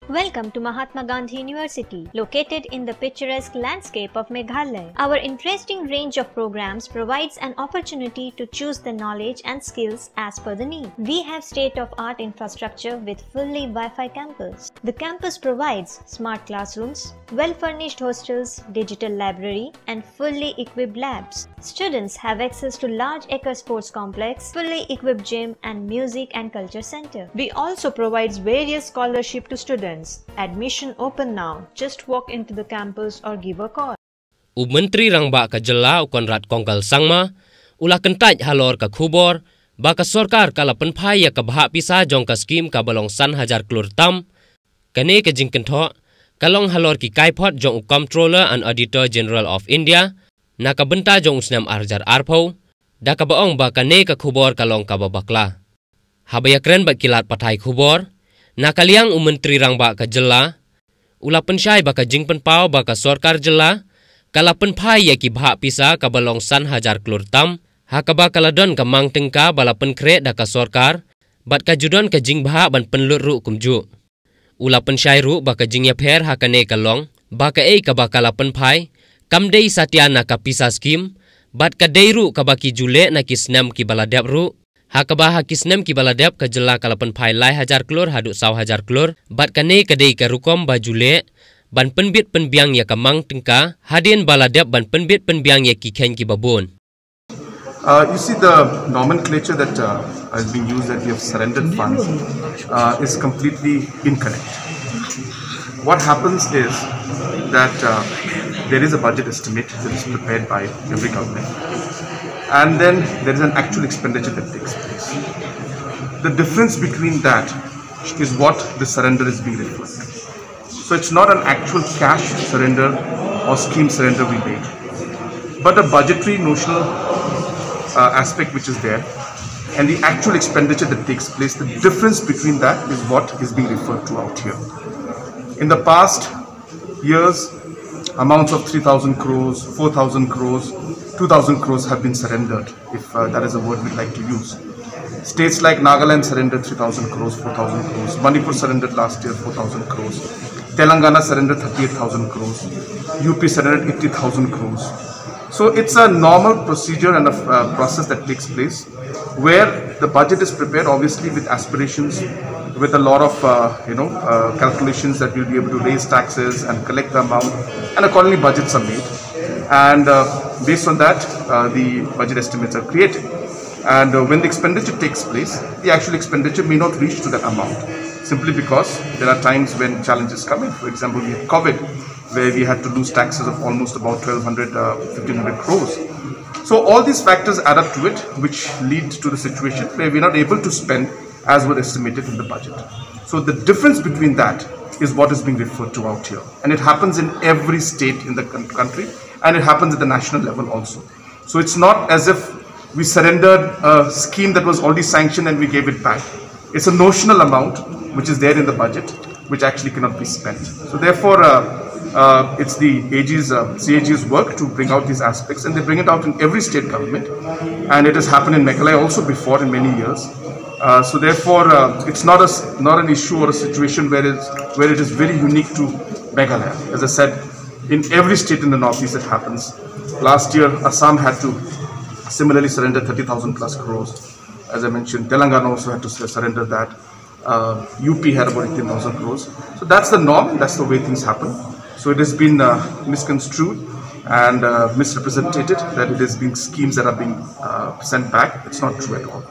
Welcome to Mahatma Gandhi University, located in the picturesque landscape of Meghalaya. Our interesting range of programs provides an opportunity to choose the knowledge and skills as per the need. We have state-of-art infrastructure with fully Wi-Fi campus. The campus provides smart classrooms, well-furnished hostels, digital library, and fully equipped labs. Students have access to large acre sports complex, fully equipped gym, and music and culture center. We also provides various scholarship to students. Admission open now. Just walk into the campus or give a call. Menteri Rangba ka jela ukon rat kongkal sangma, ulah kentaj halor ka khubor, baka sorkar kala penpai ya ka bahak pisa jong ka skim ka balong san hajar klur tam, kane ka jing kentho, kalong halor ki kaipot jong Comptroller and Auditor General of India, na ka benta jong usnam arjar arpo, da ka baong baka ne ka khubor kalong ka babakla. Habayakren ba kilat patai khubor, nakaliang Menteri Rangba ka jela, ulah pensyai baka jing penpau baka sorkar jela, kala penpai ya ki bahak pisa ka balong san hajar klur tam, hakaba kaladon ka mang tengka bala penkret da ka sorkar, bat ka judon ka jing bahak ban penlut ru kumju. Ulah pensyai ru baka jing yapher hakane kalong, baka ka bakala penpai, kamdei satiana ka pisa skim, bat ka deiru ka baki jule na kisnam ki baladap ru, hakaba hakisnem ki baladap ka jela kalapan pai lai hajar klur haduk saw hajar klur bat kane kadei ka rukom bajule ban penbit penbiang ya kamang tengka hadin baladap ban penbit penbiang ya ki ken ki babon. You see the nomenclature that has been used, that we have surrendered funds, is completely incorrect. What happens is that there is a budget estimate that is prepared by every government, and then there is an actual expenditure that takes place. The difference between that is what the surrender is being referred to. So it's not an actual cash surrender or scheme surrender we made, but a budgetary notional aspect which is there, and the actual expenditure that takes place. The difference between that is what is being referred to out here. In the past years, amounts of 3,000 crores, 4,000 crores, 2,000 crores have been surrendered, if that is a word we'd like to use. States like Nagaland surrendered 3,000 crores, 4,000 crores. Manipur surrendered last year 4,000 crores. Telangana surrendered 38,000 crores. UP surrendered 80,000 crores. So it's a normal procedure and a process that takes place where the budget is prepared, obviously with aspirations, with a lot of calculations that we'll be able to raise taxes and collect the amount, and accordingly budgets are made. And based on that, the budget estimates are created. And when the expenditure takes place, the actual expenditure may not reach to that amount, simply because there are times when challenges come in. For example, we had COVID, where we had to lose taxes of almost about 1,200, 1,500 crores. So all these factors add up to it, which lead to the situation where we're not able to spend as were estimated in the budget. So the difference between that is what is being referred to out here. And it happens in every state in the country, and it happens at the national level also. So it's not as if we surrendered a scheme that was already sanctioned and we gave it back. It's a notional amount which is there in the budget, which actually cannot be spent. So therefore, it's the CAG's work to bring out these aspects, and they bring it out in every state government. And it has happened in Meghalaya also before in many years. So therefore, it's not an issue or a situation where it is very unique to Meghalaya. As I said, in every state in the northeast it happens. Last year, Assam had to similarly surrender 30,000 plus crores. As I mentioned, Telangana also had to surrender that. UP had about 18,000 crores. So that's the norm, and that's the way things happen. So it has been misconstrued and misrepresented that it has been schemes that are being sent back. It's not true at all.